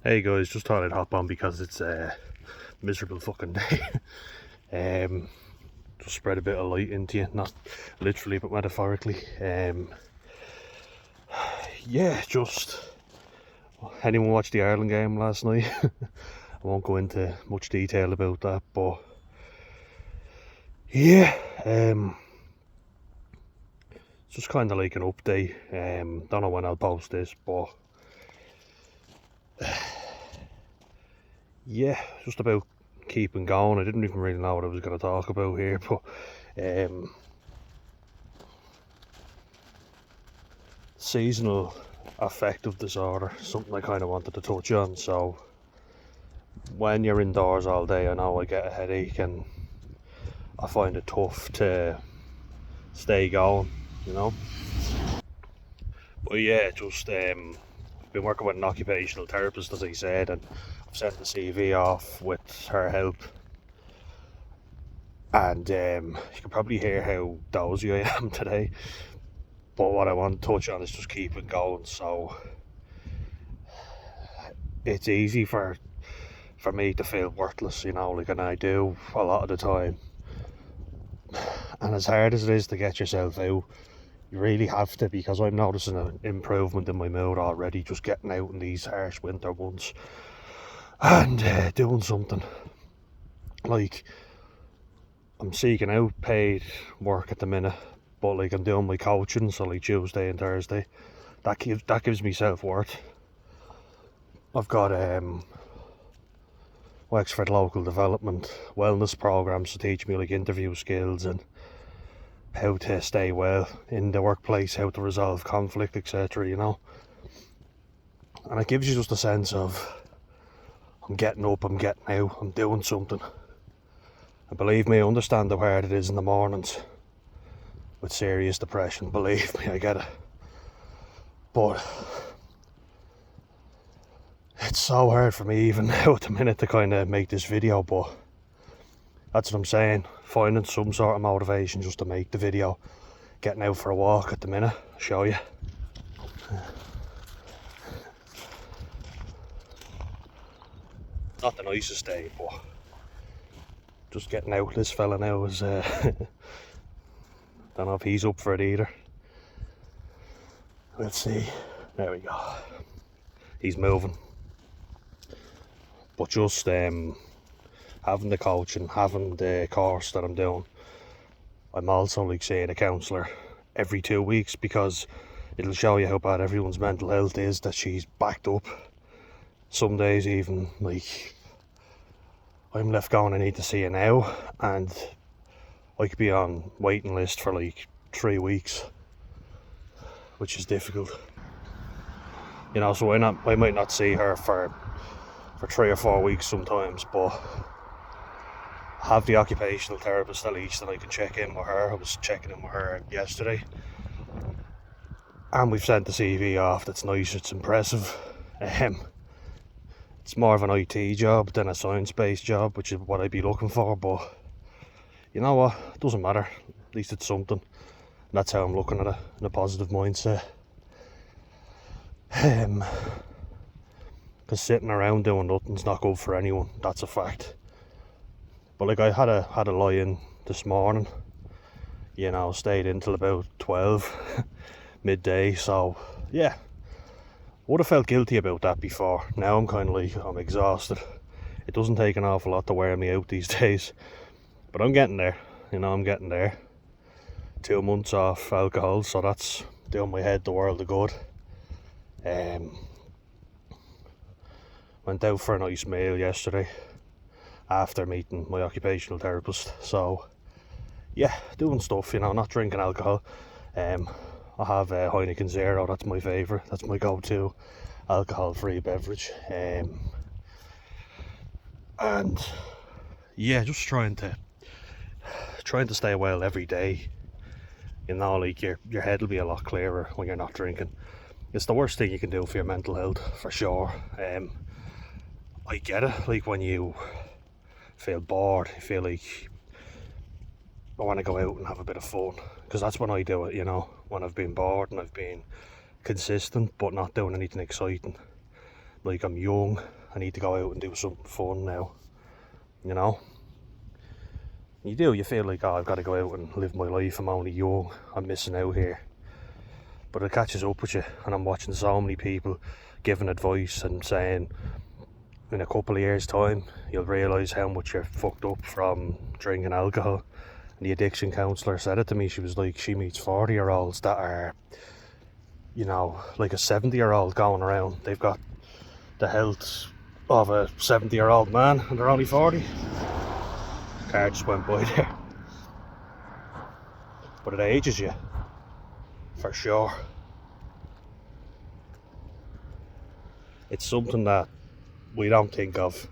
Hey guys, just thought I'd hop on because it's a miserable fucking day. Just spread a bit of light into you, not literally but metaphorically. Yeah, just anyone watched the Ireland game last night? I won't go into much detail about that, but yeah, it's just kind of like an update. Don't know when I'll post this, but yeah, just about keeping going. I didn't even really know what I was going to talk about here, but seasonal affective disorder, something I kind of wanted to touch on. So when you're indoors all day, I know I get a headache and I find it tough to stay going, you know. But yeah, just been working with an occupational therapist, as I said, and I've sent the CV off with her help. And you can probably hear how dozy I am today. But what I want to touch on is just keeping going. So it's easy for me to feel worthless, you know, like, and I do a lot of the time. And as hard as it is to get yourself out, you really have to, because I'm noticing an improvement in my mood already, just getting out in these harsh winter months and doing something. Like, I'm seeking out paid work at the minute, but like I'm doing my coaching, so like Tuesday and Thursday, that gives me self-worth. I've got Wexford local development wellness programs to teach me like interview skills and how to stay well in the workplace, how to resolve conflict, etc., you know. And it gives you just a sense of, I'm getting up, I'm getting out, I'm doing something. And believe me, I understand how hard it is in the mornings with serious depression. Believe me, I get it. But it's so hard for me even now at the minute to kind of make this video, but that's what I'm saying. Finding some sort of motivation just to make the video. Getting out for a walk at the minute, I'll show you. Not the nicest day, but just getting out. This fella now is, don't know if he's up for it either. Let's see. There we go. He's moving. But just having the coaching, having the course that I'm doing, I'm also like seeing a counsellor every 2 weeks, because it'll show you how bad everyone's mental health is, that she's backed up. Some days even like I'm left going, I need to see you now, and I could be on waiting list for like 3 weeks, which is difficult. You know, so I might not see her for 3 or 4 weeks sometimes, but have the occupational therapist at least, and I can check in with her. I was checking in with her yesterday, and we've sent the CV off. That's nice, it's impressive. It's more of an IT job than a science-based job, which is what I'd be looking for, but you know what, it doesn't matter, at least it's something. And that's how I'm looking at it, in a positive mindset. Because sitting around doing nothing's not good for anyone, that's a fact. But like, I had a lie-in this morning, you know, stayed in till about 12 midday, so yeah, would have felt guilty about that before. Now I'm kind of like, I'm exhausted. It doesn't take an awful lot to wear me out these days, but I'm getting there, you know, I'm getting there. 2 months off alcohol, so that's doing my head the world of good. Went out for a nice meal yesterday after meeting my occupational therapist, so yeah, doing stuff, you know, not drinking alcohol. I have a Heineken Zero, that's my favourite, that's my go-to alcohol-free beverage. And yeah, just trying to stay well every day. You know, like your head will be a lot clearer when you're not drinking. It's the worst thing you can do for your mental health, for sure. I get it, like when you feel bored, you feel like I want to go out and have a bit of fun, because that's when I do it, you know, when I've been bored and I've been consistent but not doing anything exciting. like I'm young, I need to go out and do something fun now, you know. You feel like, oh, I've got to go out and live my life, I'm only young, I'm missing out here. But it catches up with you, and I'm watching so many people giving advice and saying, in a couple of years' time, you'll realise how much you're fucked up from drinking alcohol. And the addiction counsellor said it to me. She was like, she meets 40-year-olds that are, you know, like a 70-year-old going around. They've got the health of a 70-year-old man, and they're only 40. Car just went by there. But it ages you, for sure. It's something that we don't think of.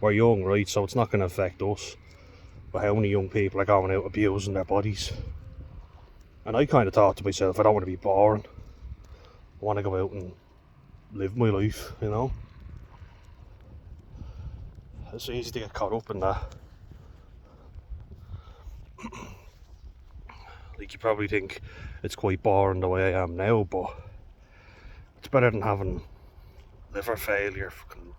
We're young, right, so it's not going to affect us. But how many young people are going out abusing their bodies? And I kind of thought to myself, I don't want to be boring. I want to go out and live my life, you know. It's easy to get caught up in that. Like, you probably think it's quite boring the way I am now, but it's better than having liver failure, fucking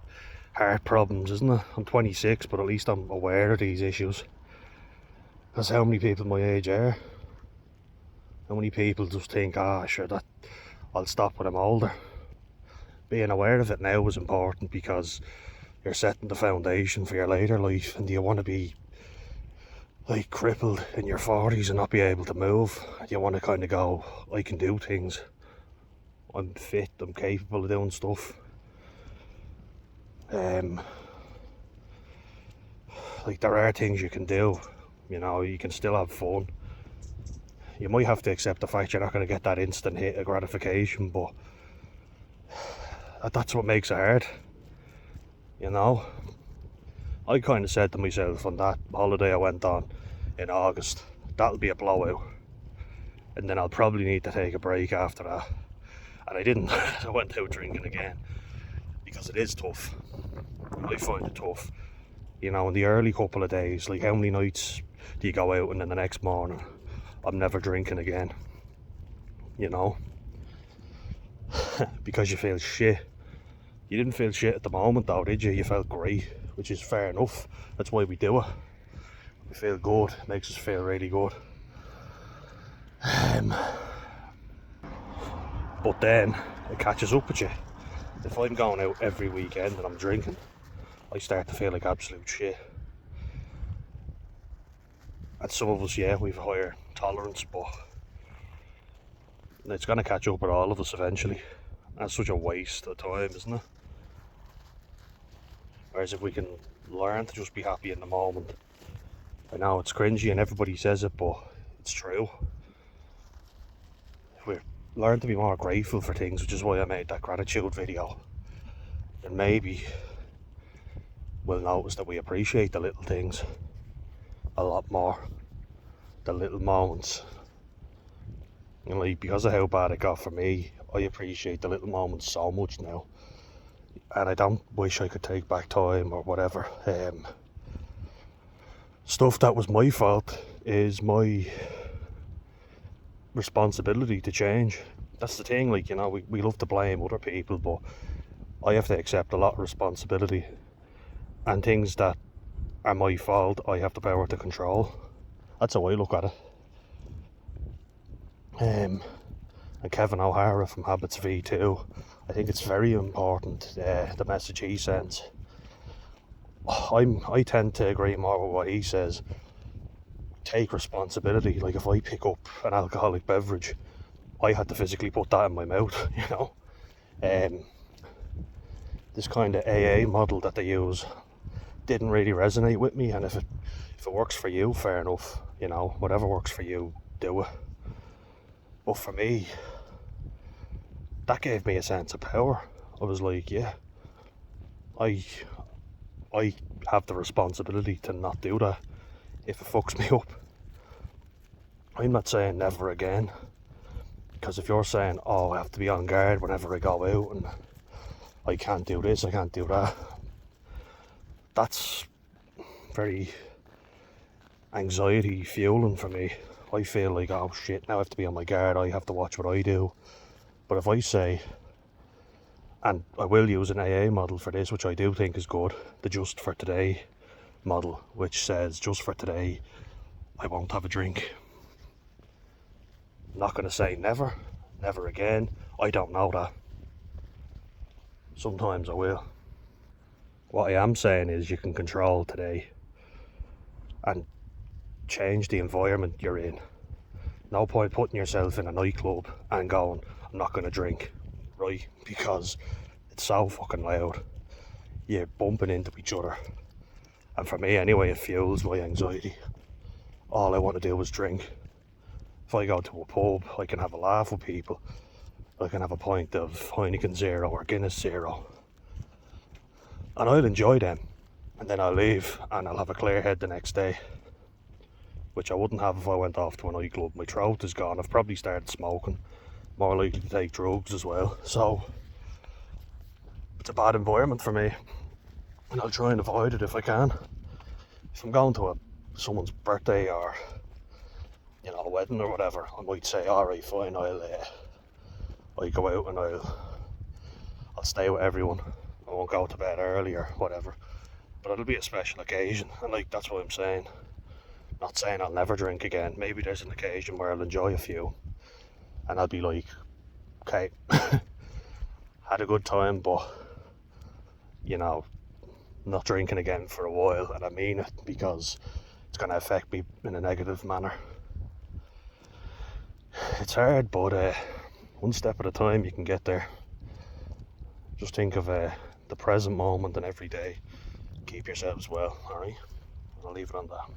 heart problems, isn't it? I'm 26, but at least I'm aware of these issues. Because how many people my age are? How many people just think, sure, that I'll stop when I'm older? Being aware of it now is important, because you're setting the foundation for your later life. And do you want to be like crippled in your 40s and not be able to move? You want to kind of go, I can do things, I'm fit, I'm capable of doing stuff. Like, there are things you can do, you know. You can still have fun. You might have to accept the fact you're not going to get that instant hit of gratification, but that's what makes it hard, you know. I kind of said to myself on that holiday I went on in August, that'll be a blowout, and then I'll probably need to take a break after that. And I didn't. I went out drinking again, because it is tough. I find it tough, you know, in the early couple of days. Like, how many nights do you go out and then the next morning, I'm never drinking again, you know? Because you feel shit. You didn't feel shit at the moment though, did you? You felt great, which is fair enough. That's why we do it. We feel good, it makes us feel really good. But then it catches up with you. If I'm going out every weekend and I'm drinking, I start to feel like absolute shit. And some of us, yeah, we've a higher tolerance, but it's going to catch up with all of us eventually. That's such a waste of time, isn't it? Whereas if we can learn to just be happy in the moment. I know it's cringy and everybody says it, but it's true. If we learn to be more grateful for things, which is why I made that gratitude video, then maybe we'll notice that we appreciate the little things a lot more. The little moments. And like, because of how bad it got for me, I appreciate the little moments so much now. And I don't wish I could take back time or whatever. Stuff that was my fault is my responsibility to change. That's the thing, like, you know, we love to blame other people, but I have to accept a lot of responsibility. And things that are my fault, I have the power to control. That's how I look at it. And Kevin O'Hara from Habits V2, I think it's very important, the message he sends. I tend to agree more with what he says. Take responsibility. Like, if I pick up an alcoholic beverage, I had to physically put that in my mouth, you know. This kind of AA model that they use didn't really resonate with me, and if it works for you, fair enough, you know, whatever works for you, do it. But for me, that gave me a sense of power. I was like, yeah, I have the responsibility to not do that if it fucks me up. I'm not saying never again, because if you're saying, oh, I have to be on guard whenever I go out and I can't do this, I can't do that, that's very anxiety fueling for me. I feel like, oh shit, now I have to be on my guard, I have to watch what I do. But if I say, And I will use an AA model for this, which I do think is good. The Just for Today model, which says just for today I won't have a drink. I'm not going to say never, never again. I don't know that. Sometimes I will. What I am saying is you can control today and change the environment you're in. No point putting yourself in a nightclub and going, I'm not going to drink, right? Because it's so fucking loud. You're bumping into each other. And for me anyway, it fuels my anxiety. All I want to do is drink. If I go to a pub, I can have a laugh with people. I can have a pint of Heineken Zero or Guinness Zero. And I'll enjoy them. And then I'll leave and I'll have a clear head the next day. Which I wouldn't have if I went off to a nightclub. My throat is gone. I've probably started smoking. More likely to take drugs as well. So it's a bad environment for me. And I'll try and avoid it if I can. If I'm going to someone's birthday or a wedding or whatever, I might say, alright, fine, I'll go out and I'll stay with everyone. I won't go to bed early or whatever. But it'll be a special occasion, and that's what I'm saying. Not saying I'll never drink again. Maybe there's an occasion where I'll enjoy a few and I'll be like, okay, had a good time, but not drinking again for a while. And I mean it, because it's going to affect me in a negative manner. It's hard, but one step at a time you can get there. Just think of the present moment and every day. Keep yourselves well, alright? I'll leave it on that.